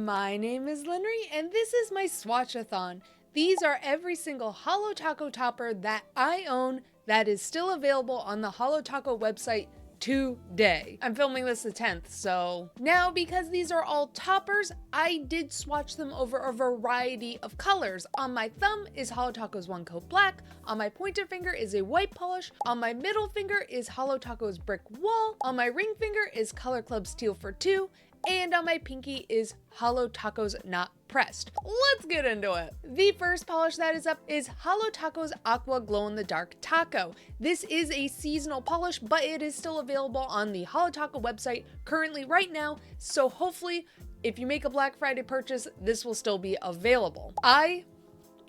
My name is Linry, and this is my Swatch-A-Thon. These are every single HoloTaco topper that I own that is still available on the HoloTaco website today. I'm filming this the 10th, so now because these are all toppers, I did swatch them over a variety of colors. On my thumb is HoloTaco's One Coat Black, on my pointer finger is a white polish, on my middle finger is HoloTaco's Brick Wall, on my ring finger is Color Club Steel for 2, and on my pinky is HoloTaco's Not Pressed. Let's get into it. The first polish that is up is HoloTaco's Aqua Glow in the Dark Taco. This is a seasonal polish, but it is still available on the HoloTaco website currently right now, so hopefully if you make a Black Friday purchase, this will still be available. I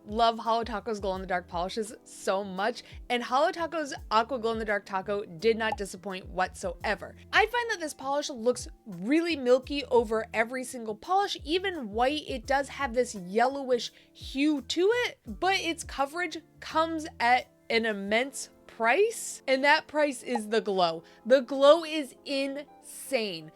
love HoloTaco's glow in the dark polishes so much, and HoloTaco's Aqua Glow in the Dark Taco did not disappoint whatsoever. I find that this polish looks really milky over every single polish. Even white, it does have this yellowish hue to it, but its coverage comes at an immense price, and that price is the glow. The glow is insane.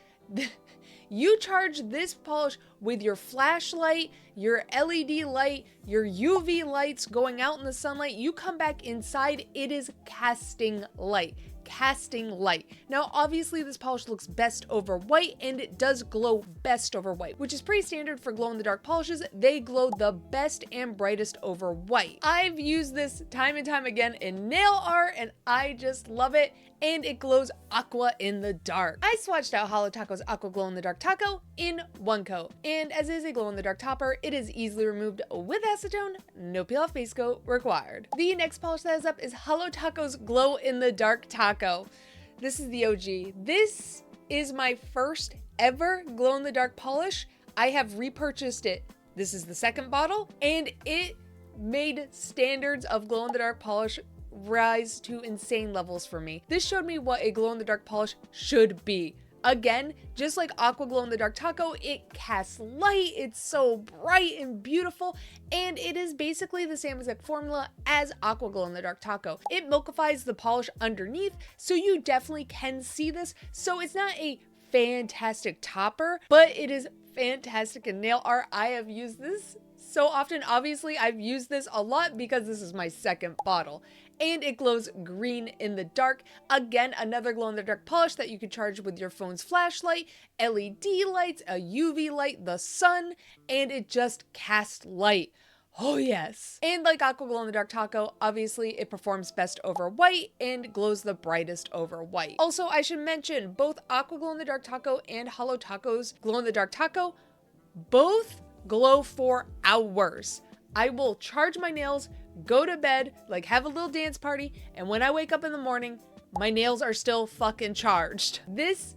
You charge this polish with your flashlight, your LED light, your UV lights going out in the sunlight, you come back inside, it is casting light. Casting light. Now obviously this polish looks best over white, and it does glow best over white, which is pretty standard for glow in the dark polishes. They glow the best and brightest over white. I've used this time and time again in nail art, and I just love it, and it glows aqua in the dark. I swatched out HoloTaco's Aqua Glow in the Dark Taco in one coat, and as is a glow in the dark topper, it is easily removed with acetone, no peel off base coat required. The next polish that is up is HoloTaco's Glow in the Dark Taco. This is the OG. This is my first ever glow in the dark polish. I have repurchased it. This is the second bottle, and it made standards of glow in the dark polish rise to insane levels for me. This showed me what a glow in the dark polish should be. Again, just like Aqua Glow in the Dark Taco, it casts light, it's so bright and beautiful, and it is basically the same exact formula as Aqua Glow in the Dark Taco. It milkifies the polish underneath, so you definitely can see this. So it's not a fantastic topper, but it is fantastic in nail art. I have used this so often. Obviously, I've used this a lot because this is my second bottle. And it glows green in the dark. Again, another glow in the dark polish that you can charge with your phone's flashlight, LED lights, a UV light, the sun, and it just casts light. Oh yes. And like Aqua Glow in the Dark Taco, obviously it performs best over white and glows the brightest over white. Also, I should mention both Aqua Glow in the Dark Taco and HoloTaco's Glow in the Dark Taco both glow for hours. I will charge my nails, go to bed, like have a little dance party, and when I wake up in the morning, my nails are still fucking charged. This,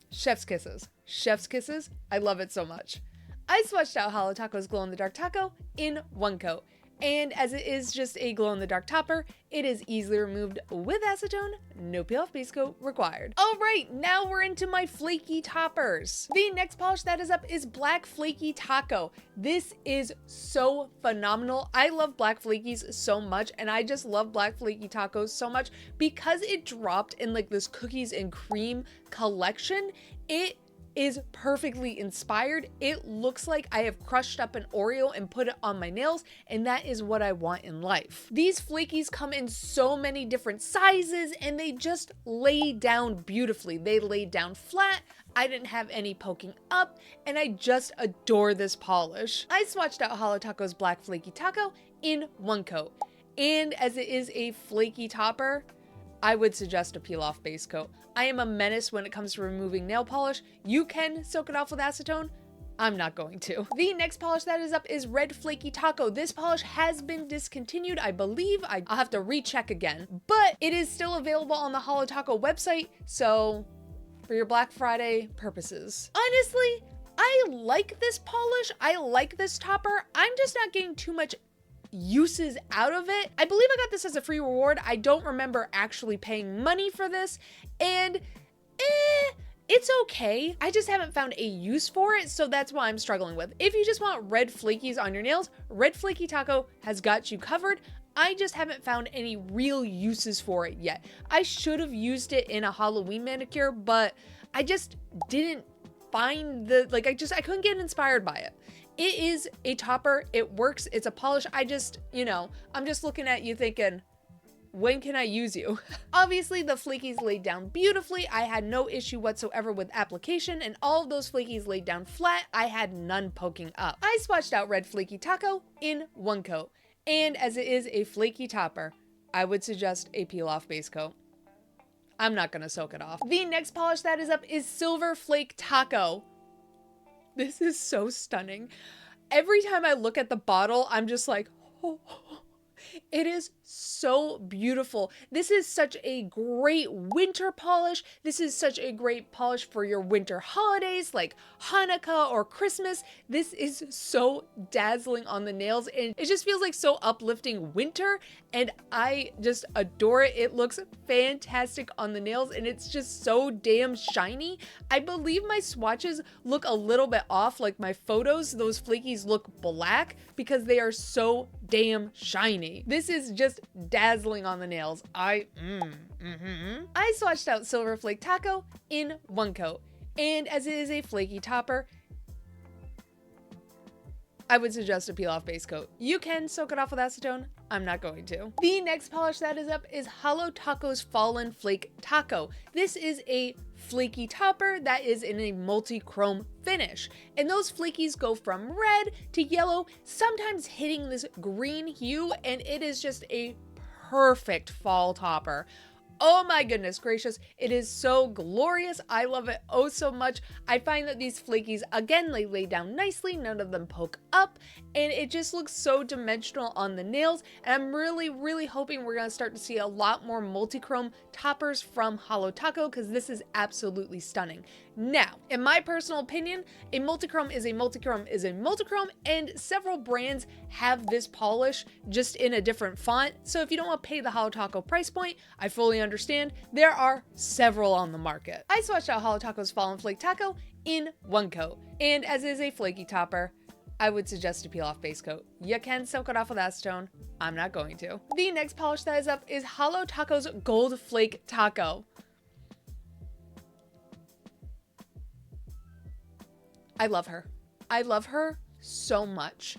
chef's kisses. Chef's kisses. I love it so much. I swatched out HoloTaco's Glow in the Dark Taco in one coat, and as it is just a glow in the dark topper, it is easily removed with acetone, no peel off base coat required. All right, now we're into my flaky toppers. The next polish that is up is Black Flaky Taco. This is so phenomenal. I love black flakies so much, and I just love Black Flaky Tacos so much because it dropped in like this cookies and cream collection. It is perfectly inspired. It looks like I have crushed up an Oreo and put it on my nails, and that is what I want in life. These flakies come in so many different sizes, and they just lay down beautifully. They lay down flat. I didn't have any poking up, and I just adore this polish. I swatched out HoloTaco's Black Flaky Taco in one coat, and as it is a flaky topper, I would suggest a peel off base coat. I am a menace when it comes to removing nail polish. You can soak it off with acetone. I'm not going to. The next polish that is up is Red Flaky Taco. This polish has been discontinued, I believe. I'll have to recheck again, but it is still available on the HoloTaco website, so for your Black Friday purposes. Honestly, I like this polish. I like this topper. I'm just not getting too much uses out of it. I believe I got this as a free reward. I don't remember actually paying money for this, and it's okay. I just haven't found a use for it, so that's what I'm struggling with. If you just want red flakies on your nails, Red Flaky Taco has got you covered. I just haven't found any real uses for it yet. I should have used it in a Halloween manicure, but I just didn't find the, like, I couldn't get inspired by it. It is a topper. It works. It's a polish. I just, you know, I'm just looking at you thinking, when can I use you? Obviously, the flakies laid down beautifully. I had no issue whatsoever with application, and all of those flakies laid down flat. I had none poking up. I swatched out red flaky taco in one coat, and as it is a flaky topper, I would suggest a peel-off base coat. I'm not gonna soak it off. The next polish that is up is Silver Flake Taco. This is so stunning. Every time I look at the bottle, I'm just like, oh. It is so beautiful. This is such a great winter polish. This is such a great polish for your winter holidays like Hanukkah or Christmas. This is so dazzling on the nails, and it just feels like so uplifting winter, and I just adore it. It looks fantastic on the nails, and it's just so damn shiny. I believe my swatches look a little bit off, like my photos, those flakies look black because they are so damn shiny. This is just dazzling on the nails. I swatched out Silver Flake Taco in one coat, and as it is a flaky topper, I would suggest a peel-off base coat. You can soak it off with acetone. I'm not going to. The next polish that is up is HoloTaco's Fallen Flake Taco. This is a flaky topper that is in a multi-chrome finish. And those flakies go from red to yellow, sometimes hitting this green hue, and it is just a perfect fall topper. Oh my goodness gracious, it is so glorious. I love it oh so much. I find that these flakies, again, they lay down nicely, none of them poke up, and it just looks so dimensional on the nails, and I'm really hoping we're going to start to see a lot more multi-chrome toppers from HoloTaco, because this is absolutely stunning. Now, in my personal opinion, a multi-chrome is a multi-chrome is a multi-chrome, and several brands have this polish just in a different font, so if you don't want to pay the HoloTaco price point, I fully understand. There are several on the market. I swatched out HoloTaco's Fallen Flake Taco in one coat, and as is a flaky topper, I would suggest a peel-off base coat. You can soak it off with acetone. I'm not going to. The next polish that is up is HoloTaco's Gold Flake Taco. I love her. I love her so much.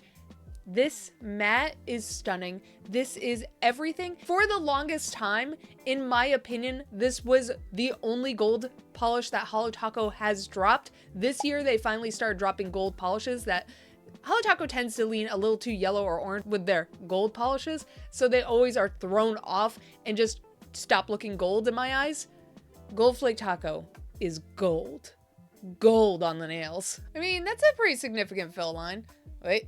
This matte is stunning. This is everything. For the longest time, in my opinion, this was the only gold polish that HoloTaco has dropped. This year, they finally started dropping gold polishes that HoloTaco tends to lean a little too yellow or orange with their gold polishes, so they always are thrown off and just stop looking gold in my eyes. Gold Flake Taco is gold. Gold on the nails. I mean, that's a pretty significant fill line. Wait.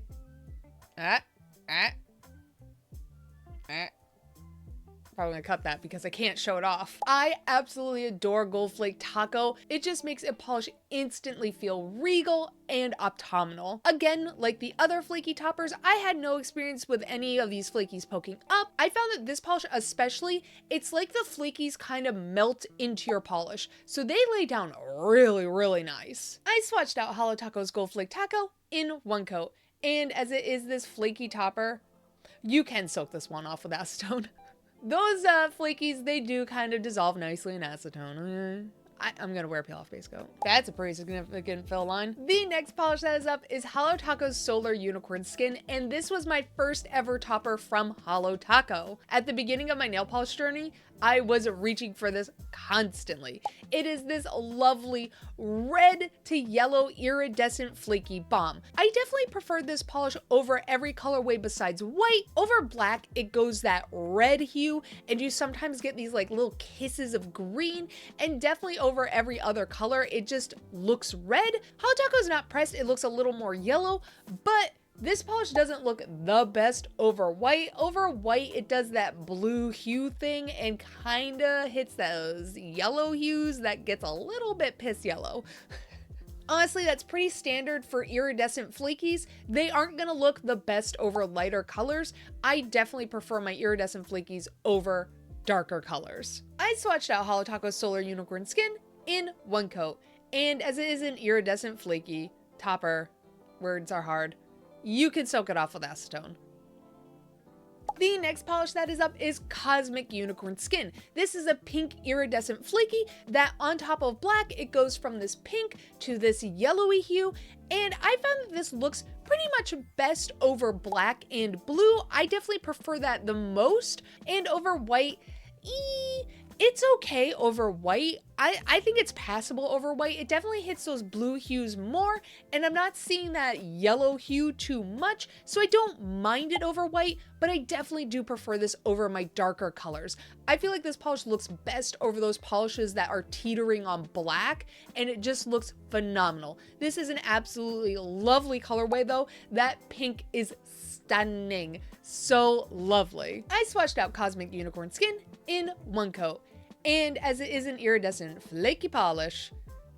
Probably gonna cut that because I can't show it off. I absolutely adore Gold Flake Taco. It just makes a polish instantly feel regal and autumnal. Again, like the other flaky toppers, I had no experience with any of these flakies poking up. I found that this polish especially, it's like the flakies kind of melt into your polish, so they lay down really nice. I swatched out HoloTaco's Gold Flake Taco in one coat, and as it is this flaky topper, you can soak this one off with acetone. Those flakies, they do kind of dissolve nicely in acetone. I'm gonna wear a peel-off base coat. That's a pretty significant fill line. The next polish that is up is HoloTaco's Solar Unicorn Skin, and this was my first ever topper from HoloTaco. At the beginning of my nail polish journey, I was reaching for this constantly. It is this lovely red to yellow iridescent flaky bomb. I definitely prefer this polish over every colorway besides white. Over black, it goes that red hue, and you sometimes get these like little kisses of green, and definitely over every other color, it just looks red. HoloTaco is not pressed, it looks a little more yellow, but this polish doesn't look the best over white. Over white, it does that blue hue thing and kinda hits those yellow hues that gets a little bit piss yellow. Honestly, that's pretty standard for iridescent flakies. They aren't gonna look the best over lighter colors. I definitely prefer my iridescent flakies over darker colors. I swatched out HoloTaco's Solar Unicorn Skin in one coat, and as it is an iridescent flaky topper, words are hard, you can soak it off with acetone. The next polish that is up is Cosmic Unicorn Skin. This is a pink iridescent flaky that on top of black, it goes from this pink to this yellowy hue. And I found that this looks pretty much best over black and blue. I definitely prefer that the most. And over white, it's okay over white. I think it's passable over white. It definitely hits those blue hues more, and I'm not seeing that yellow hue too much, so I don't mind it over white, but I definitely do prefer this over my darker colors. I feel like this polish looks best over those polishes that are teetering on black, and it just looks phenomenal. This is an absolutely lovely colorway though. That pink is stunning. So lovely. I swatched out Cosmic Unicorn Skin in one coat. And as it is an iridescent flaky polish,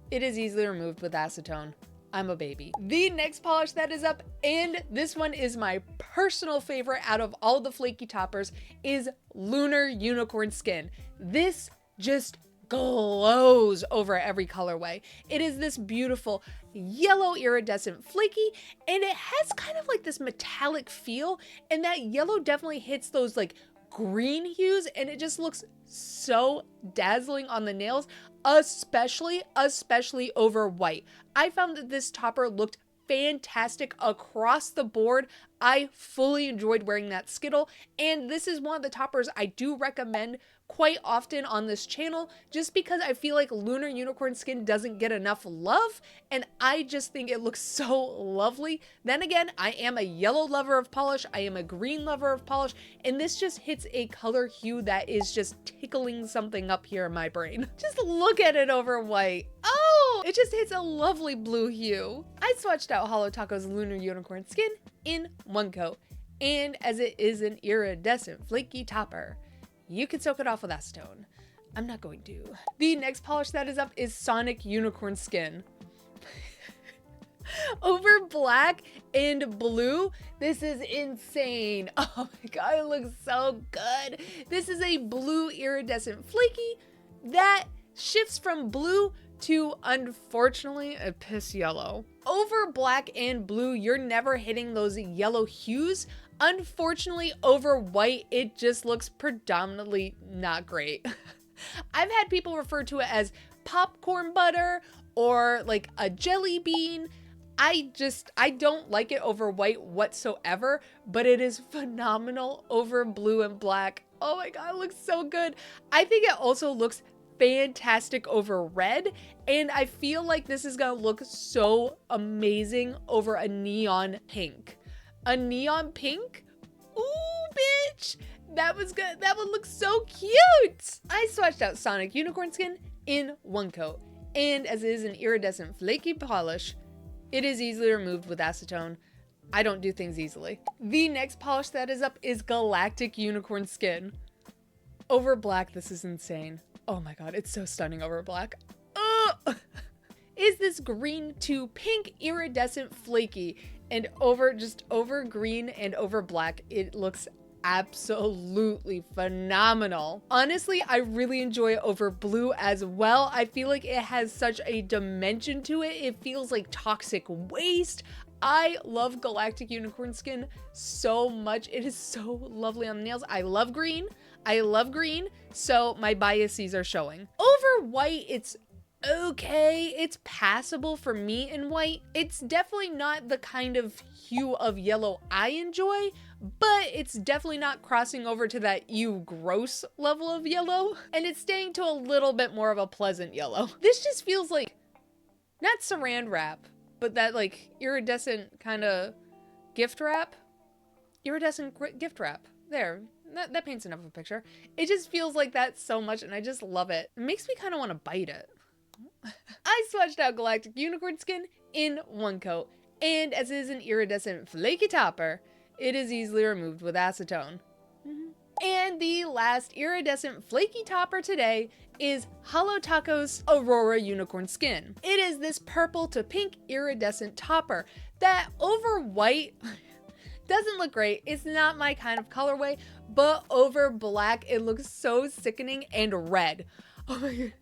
it is easily removed with acetone. I'm a baby. The next polish that is up, and this one is my personal favorite out of all the flaky toppers, is Lunar Unicorn Skin. This just glows over every colorway. It is this beautiful yellow iridescent flaky, and it has kind of like this metallic feel, and that yellow definitely hits those like green hues, and it just looks so dazzling on the nails, especially over white. I found that this topper looked fantastic across the board. I fully enjoyed wearing that Skittle, and this is one of the toppers I do recommend quite often on this channel, just because I feel like Lunar Unicorn Skin doesn't get enough love, and I just think it looks so lovely. Then again, I am a yellow lover of polish, I am a green lover of polish, and this just hits a color hue that is just tickling something up here in my brain. Just look at it over white. Oh, it just hits a lovely blue hue. I swatched out HoloTaco's Lunar Unicorn Skin in one coat, and as it is an iridescent flaky topper, you can soak it off with acetone. I'm not going to. The next polish that is up is Sonic Unicorn Skin. Over black and blue, this is insane. Oh my god, it looks so good. This is a blue iridescent flaky that shifts from blue to, unfortunately, a piss yellow. Over black and blue, you're never hitting those yellow hues. Unfortunately, over white, it just looks predominantly not great. I've had people refer to it as popcorn butter or like a jelly bean. I don't like it over white whatsoever, but it is phenomenal over blue and black. Oh my god, it looks so good. I think it also looks fantastic over red, and I feel like this is gonna look so amazing over a neon pink. A neon pink? Ooh, bitch! That was good. That one looks so cute! I swatched out Sonic Unicorn Skin in one coat, and as it is an iridescent flaky polish, it is easily removed with acetone. I don't do things easily. The next polish that is up is Galactic Unicorn Skin. Over black, this is insane. Oh my god, it's so stunning over black. Is this green to pink iridescent flaky, and over green and over black, it looks absolutely phenomenal. Honestly, I really enjoy it over blue as well. I feel like it has such a dimension to it. It feels like toxic waste. I love Galactic Unicorn Skin so much. It is so lovely on the nails. I love green, so my biases are showing. Over white, it's okay. It's passable for me in white. It's definitely not the kind of hue of yellow I enjoy, but it's definitely not crossing over to that ew gross level of yellow, and it's staying to a little bit more of a pleasant yellow. This just feels like, not saran wrap, but that like iridescent kind of gift wrap. Iridescent gift wrap. There. That paints enough of a picture. It just feels like that so much, and I just love it. It makes me kind of want to bite it. I swatched out Galactic Unicorn Skin in one coat, and as it is an iridescent flaky topper, it is easily removed with acetone. And the last iridescent flaky topper today is HoloTaco's Aurora Unicorn Skin. It is this purple to pink iridescent topper that over white doesn't look great. It's not my kind of colorway, but over black, it looks so sickening, and red. Oh my god.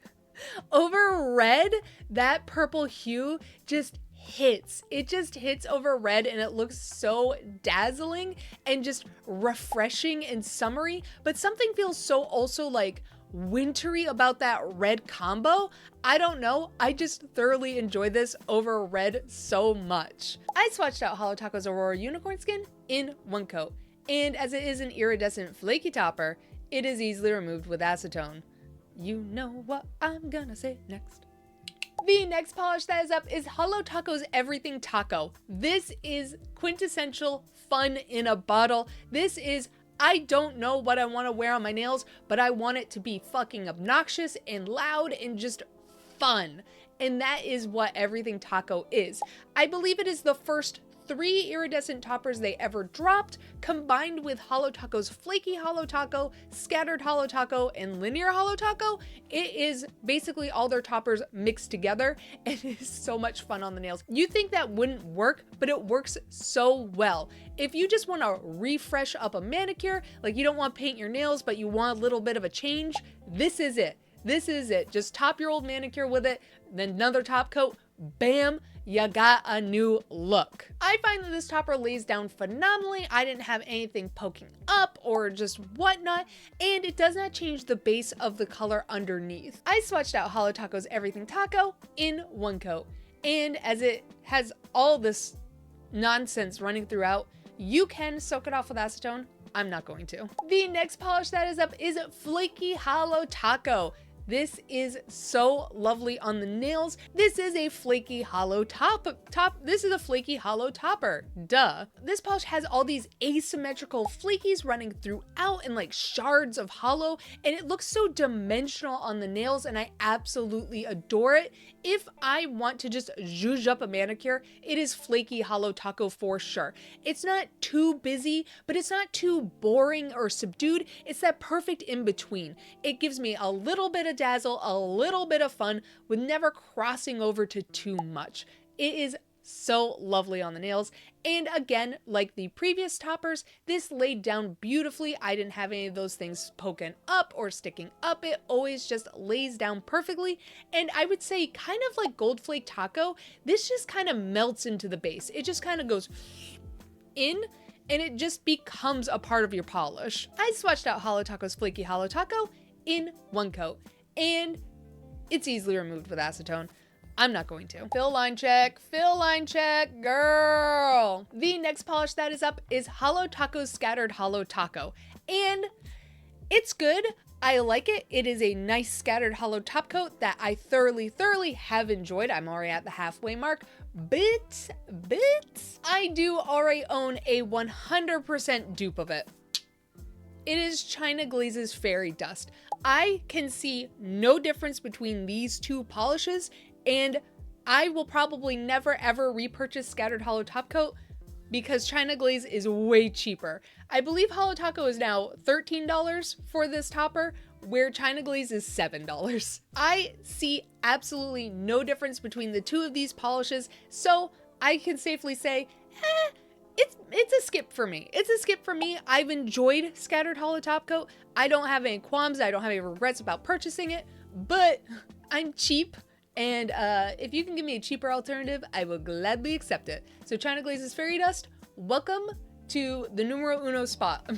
Over red, that purple hue just hits. It just hits over red and it looks so dazzling and just refreshing and summery, but something feels so also like wintry about that red combo. I don't know, I just thoroughly enjoy this over red so much. I swatched out HoloTaco's Aurora unicorn skin in one coat, and as it is an iridescent flaky topper, it is easily removed with acetone. You know what I'm gonna say next. The next polish that is up is HoloTaco's Everything Taco. This is quintessential fun in a bottle. This is, I don't know what I want to wear on my nails, but I want it to be fucking obnoxious and loud and just fun. And that is what Everything Taco is. I believe it is the first 3 iridescent toppers they ever dropped, combined with HoloTaco's flaky HoloTaco, scattered HoloTaco, and linear HoloTaco. It is basically all their toppers mixed together, and it is so much fun on the nails. You think that wouldn't work, but it works so well. If you just want to refresh up a manicure, like you don't want to paint your nails, but you want a little bit of a change, this is it. This is it. Just top your old manicure with it, then another top coat, bam, you got a new look. I find that this topper lays down phenomenally. I didn't have anything poking up or just whatnot, and it does not change the base of the color underneath. I swatched out HoloTaco's Everything Taco in one coat, and as it has all this nonsense running throughout, you can soak it off with acetone. I'm not going to. The next polish that is up is Flaky HoloTaco. This is so lovely on the nails. This is a flaky holo this is a flaky holo topper, duh. This polish has all these asymmetrical flakies running throughout and like shards of holo, and it looks so dimensional on the nails, and I absolutely adore it. If I want to just zhuzh up a manicure, it is flaky HoloTaco for sure. It's not too busy, but it's not too boring or subdued. It's that perfect in between. It gives me a little bit of dazzle, a little bit of fun, with never crossing over to too much. It is so lovely on the nails. And again, like the previous toppers, this laid down beautifully. I didn't have any of those things poking up or sticking up. It always just lays down perfectly. And I would say kind of like Gold Flake Taco, this just kind of melts into the base. It just kind of goes in and it just becomes a part of your polish. I swatched out HoloTaco's Flaky HoloTaco in one coat, and it's easily removed with acetone. I'm not going to. Fill line check, girl. The next polish that is up is HoloTaco's Scattered HoloTaco, and it's good. I like it. It is a nice scattered holo top coat that I thoroughly have enjoyed. I'm already at the halfway mark, but I do already own a 100% dupe of it. It is China Glaze's Fairy Dust. I can see no difference between these two polishes, and I will probably never ever repurchase Scattered Holo Top Coat because China Glaze is way cheaper. I believe HoloTaco is now $13 for this topper, where China Glaze is $7. I see absolutely no difference between the two of these polishes, so I can safely say, it's a skip for me. It's a skip for me. I've enjoyed Scattered Holo Top Coat. I don't have any qualms. I don't have any regrets about purchasing it, but I'm cheap. And if you can give me a cheaper alternative, I will gladly accept it. So China Glaze's Fairy Dust, welcome to the numero uno spot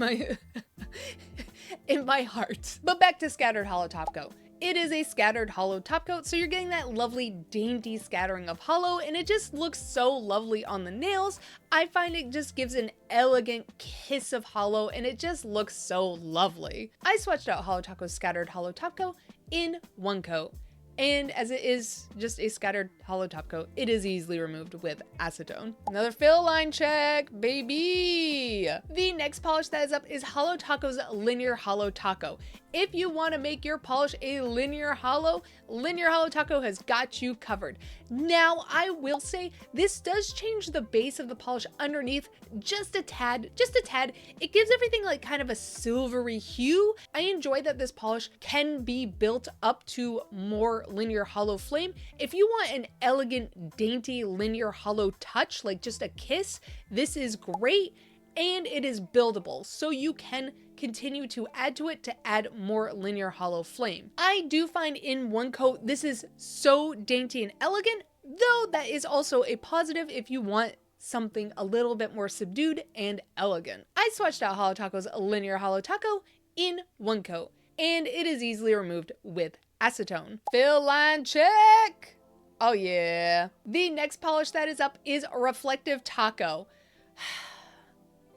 in my heart. But back to Scattered Holo Top Coat. It is a scattered holo top coat, so you're getting that lovely dainty scattering of holo, and it just looks so lovely on the nails. I find it just gives an elegant kiss of holo, and it just looks so lovely. I swatched out HoloTaco's Scattered Holo Top Coat in one coat, and as it is just a scattered holo top coat, it is easily removed with acetone. Another fill line check, baby! The next polish that is up is HoloTaco's Linear HoloTaco. If you want to make your polish a linear holo, Linear HoloTaco has got you covered. Now, I will say this does change the base of the polish underneath just a tad. It gives everything like kind of a silvery hue. I enjoy that this polish can be built up to more linear holo flame. If you want an elegant, dainty linear holo touch, like just a kiss, this is great. And it is buildable, so you can continue to add to it to add more linear holo flame. I do find in one coat, this is so dainty and elegant. though that is also a positive if you want something a little bit more subdued and elegant. I swatched out HoloTaco's linear HoloTaco in one coat, and it is easily removed with acetone. Fill line check! Oh yeah. The next polish that is up is Reflective Taco.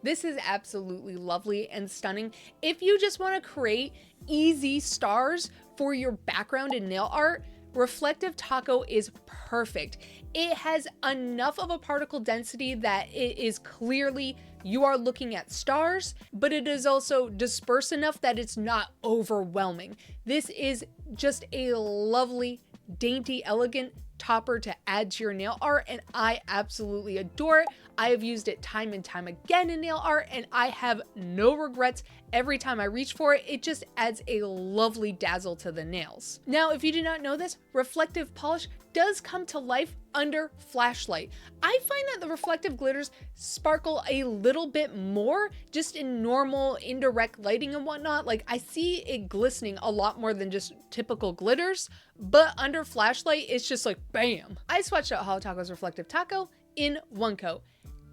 This is absolutely lovely and stunning. If you just want to create easy stars for your background and nail art, Reflective Taco is perfect. It has enough of a particle density that it is clearly you are looking at stars, but it is also dispersed enough that it's not overwhelming. This is just a lovely, dainty, elegant topper to add to your nail art, and I absolutely adore it. I have used it time and time again in nail art, and I have no regrets every time I reach for it. It just adds a lovely dazzle to the nails. Now, if you did not know this, reflective polish does come to life under flashlight. I find that the reflective glitters sparkle a little bit more just in normal indirect lighting and whatnot. Like, I see it glistening a lot more than just typical glitters, but under flashlight, it's just like bam. I swatched out HoloTaco's Reflective Taco in one coat,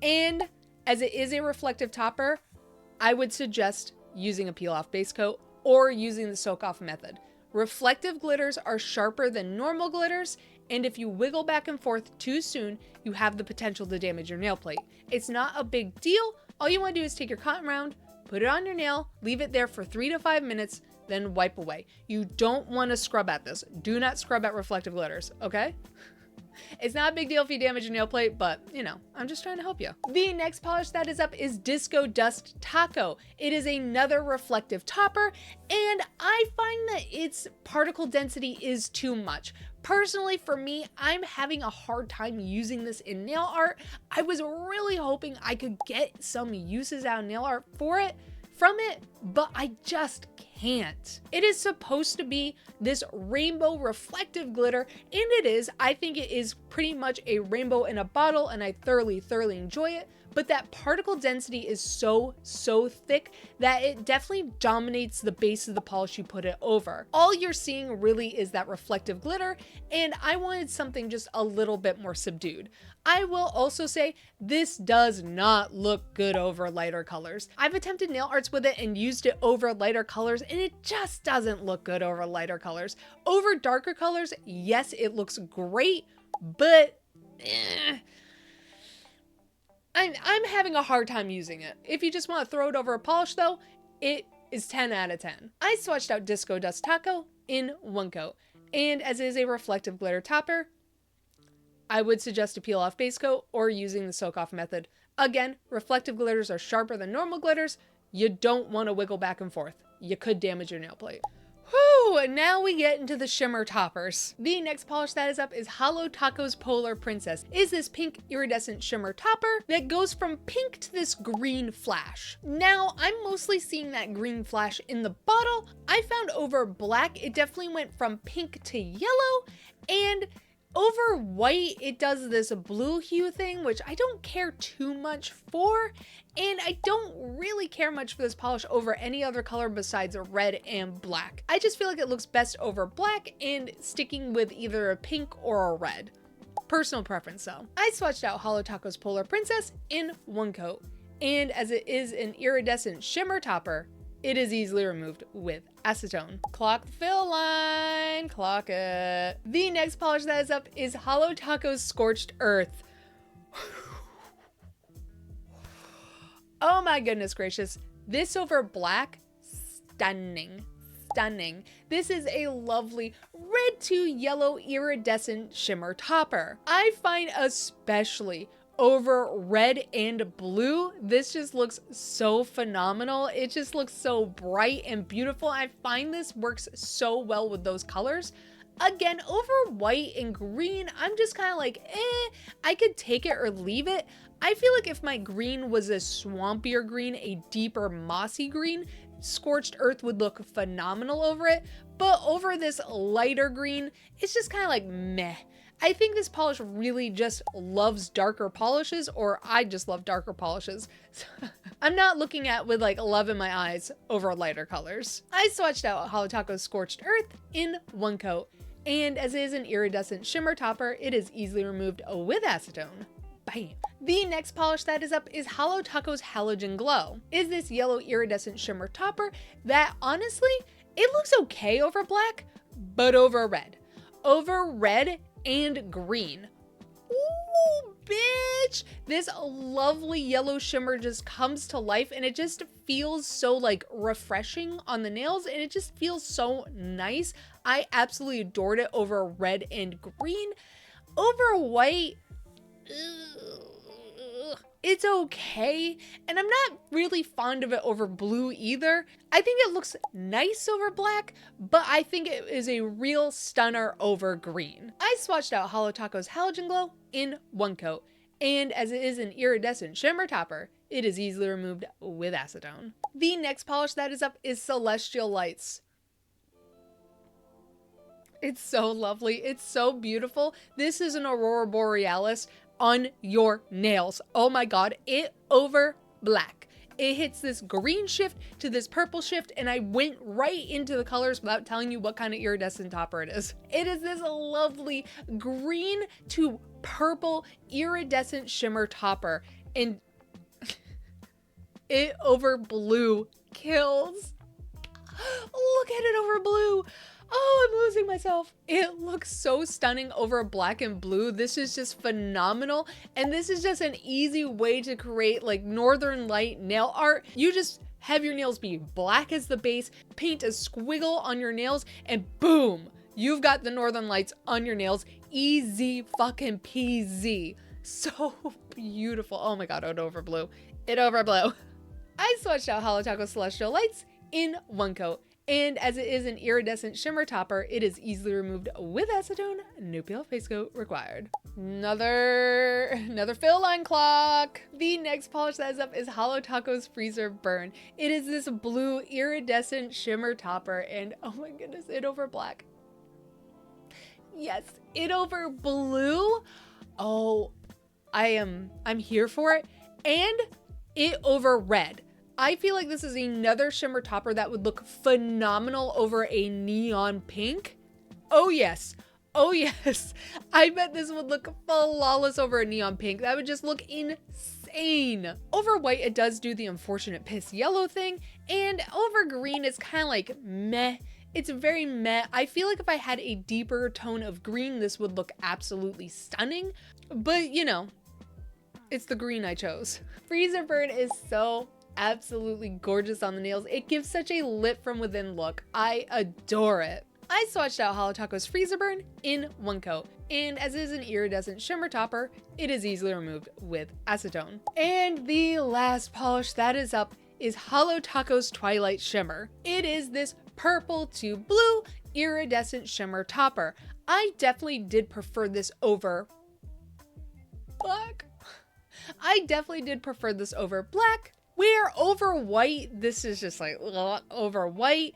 and as it is a reflective topper, I would suggest using a peel off base coat or using the soak off method. Reflective glitters are sharper than normal glitters, and if you wiggle back and forth too soon, you have the potential to damage your nail plate. It's not a big deal. All you want to do is take your cotton round, put it on your nail, leave it there for 3 to 5 minutes, then wipe away. You don't want to scrub at this. Do not scrub at reflective glitters, okay? It's not a big deal if you damage your nail plate, but you know, I'm just trying to help you. The next polish that is up is Disco Dust Taco. It is another reflective topper, and I find that its particle density is too much. Personally, for me, I'm having a hard time using this in nail art. I was really hoping I could get some uses out of nail art from it, but I just can't. It is supposed to be this rainbow reflective glitter, and it is. I think it is pretty much a rainbow in a bottle, and I thoroughly enjoy it. But that particle density is so thick that it definitely dominates the base of the polish you put it over. All you're seeing really is that reflective glitter, and I wanted something just a little bit more subdued. I will also say this does not look good over lighter colors. I've attempted nail arts with it and used it over lighter colors, and it just doesn't look good over lighter colors. Over darker colors, yes, it looks great, but I'm having a hard time using it. If you just want to throw it over a polish though, it is 10 out of 10. I swatched out Disco Dust Taco in one coat, and as it is a reflective glitter topper, I would suggest a peel off base coat or using the soak off method. Again, reflective glitters are sharper than normal glitters. You don't want to wiggle back and forth. You could damage your nail plate. Whew, and now we get into the shimmer toppers. The next polish that is up is HoloTaco's Polar Princess. It is this pink iridescent shimmer topper that goes from pink to this green flash. Now, I'm mostly seeing that green flash in the bottle. I found over black, it definitely went from pink to yellow, and over white, it does this blue hue thing, which I don't care too much for, and I don't really care much for this polish over any other color besides red and black. I just feel like it looks best over black and sticking with either a pink or a red. Personal preference though. I swatched out HoloTaco's Polar Princess in one coat, and as it is an iridescent shimmer topper, it is easily removed with acetone. Clock the fill line, clock it. The next polish that is up is HoloTaco's Scorched Earth. Oh my goodness gracious. This over black, stunning. This is a lovely red to yellow iridescent shimmer topper. I find especially over red and blue, this just looks so phenomenal. It just looks so bright and beautiful. I find this works so well with those colors. Again, over white and green, I'm just kind of like, I could take it or leave it. I feel like if my green was a swampier green, a deeper mossy green, Scorched Earth would look phenomenal over it. But over this lighter green, it's just kind of like meh. I think this polish really just loves darker polishes, or I just love darker polishes. I'm not looking at with like love in my eyes over lighter colors. I swatched out HoloTaco's Scorched Earth in one coat, And as it is an iridescent shimmer topper, it is easily removed with acetone. Bam. The next polish that is up is HoloTaco's Halogen Glow. Is this yellow iridescent shimmer topper that honestly, it looks okay over black, but over red. Over red and green. Ooh, bitch! This lovely yellow shimmer just comes to life and it just feels so like refreshing on the nails and it just feels so nice. I absolutely adored it over red and green. Over white, it's okay, and I'm not really fond of it over blue either. I think it looks nice over black, but I think it is a real stunner over green. I swatched out HoloTaco's Halogen Glow in one coat, and as it is an iridescent shimmer topper, it is easily removed with acetone. The next polish that is up is Celestial Lights. It's so lovely. It's so beautiful. This is an aurora borealis on your nails. Oh my god, it over black. It hits this green shift to this purple shift, and I went right into the colors without telling you what kind of iridescent topper it is. It is this lovely green to purple iridescent shimmer topper, and it over blue kills. Look at it over blue. Oh, I'm losing myself. It looks so stunning over black and blue. This is just phenomenal. And this is just an easy way to create like northern light nail art. You just have your nails be black as the base, paint a squiggle on your nails, and boom, you've got the northern lights on your nails. Easy fucking peasy. So beautiful. Oh my god, it over blue. It over blue. I swatched out HoloTaco Celestial Lights in one coat. And as it is an iridescent shimmer topper, it is easily removed with acetone. No peel face coat required. Another fill line clock. The next polish that is up is HoloTaco's Freezer Burn. It is this blue iridescent shimmer topper, and oh my goodness, it over black. Yes, it over blue. Oh, I'm here for it. And it over red. I feel like this is another shimmer topper that would look phenomenal over a neon pink. Oh yes. Oh yes. I bet this would look flawless over a neon pink. That would just look insane. Over white, it does do the unfortunate piss yellow thing. And over green, it's kind of like meh. It's very meh. I feel like if I had a deeper tone of green, this would look absolutely stunning. But you know, it's the green I chose. Freezer Burn is so absolutely gorgeous on the nails. It gives such a lit from within look. I adore it. I swatched out HoloTaco's Freezer Burn in one coat, and as it is an iridescent shimmer topper, it is easily removed with acetone. And the last polish that is up is HoloTaco's Twilight Shimmer. It is this purple to blue iridescent shimmer topper. I definitely did prefer this over black. I definitely did prefer this over black. Where over white, this is just like over white,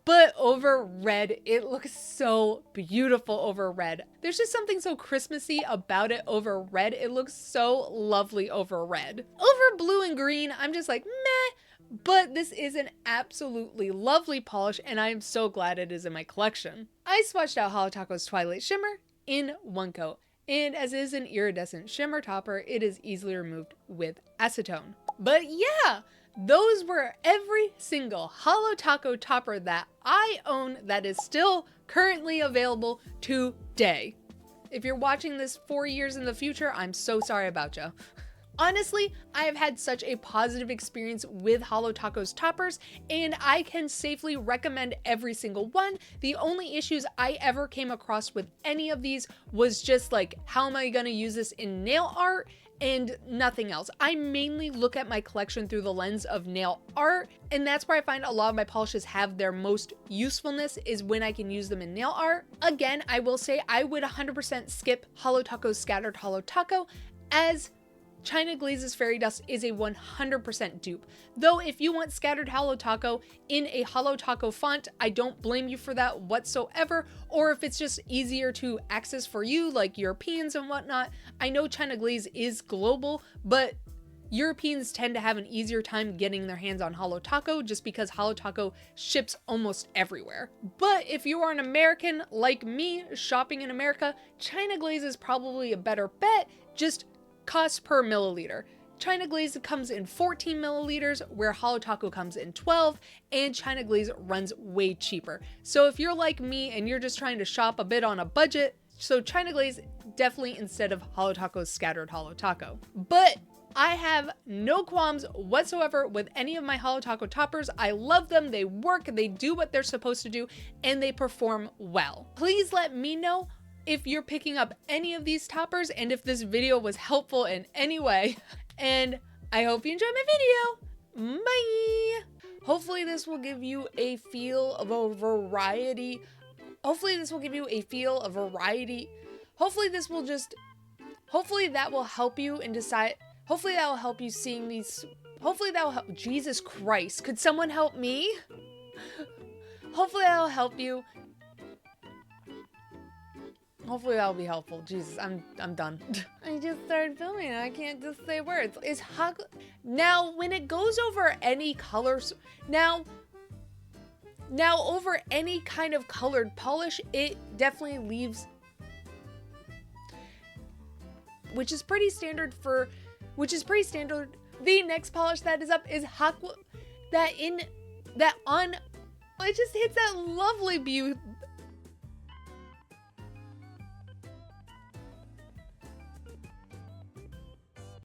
but over red, it looks so beautiful over red. There's just something so Christmassy about it over red. It looks so lovely over red. Over blue and green, I'm just like, meh, but this is an absolutely lovely polish, and I am so glad it is in my collection. I swatched out HoloTaco's Twilight Shimmer in one coat, and as it is an iridescent shimmer topper, it is easily removed with acetone. But yeah, those were every single HoloTaco topper that I own that is still currently available today. If you're watching this 4 years in the future, I'm so sorry about you. Honestly, I have had such a positive experience with HoloTaco's toppers, and I can safely recommend every single one. The only issues I ever came across with any of these was just like, how am I gonna use this in nail art? And nothing else. I mainly look at my collection through the lens of nail art, and that's where I find a lot of my polishes have their most usefulness, is when I can use them in nail art. Again, I will say I would 100% skip HoloTaco's Scattered HoloTaco, as China Glaze's Fairy Dust is a 100% dupe. Though if you want Scattered HoloTaco in a HoloTaco font, I don't blame you for that whatsoever. Or if it's just easier to access for you, like Europeans and whatnot. I know China Glaze is global, but Europeans tend to have an easier time getting their hands on HoloTaco just because HoloTaco ships almost everywhere. But if you are an American like me shopping in America, China glaze is probably a better bet, just cost per milliliter. China glaze comes in 14 milliliters, where HoloTaco comes in 12, and China glaze runs way cheaper. So if you're like me and you're just trying to shop a bit on a budget, so China glaze definitely instead of HoloTaco's scattered HoloTaco. But I have no qualms whatsoever with any of my HoloTaco toppers. I love them, they work, they do what they're supposed to do, and they perform well. Please let me know if you're picking up any of these toppers and if this video was helpful in any way. And I hope you enjoyed my video. Bye! Hopefully this will give you a feel of a variety. Hopefully that will help you and decide. Hopefully that will help you seeing these. Hopefully that will help. Jesus Christ, could someone help me? Hopefully that will help you. Hopefully that'll be helpful. Jesus, I'm done. I just started filming and I can't just say words. Now when it goes over any colors, now over any kind of colored polish, it definitely leaves, which is pretty standard. The next polish that is up is aqua, it just hits that lovely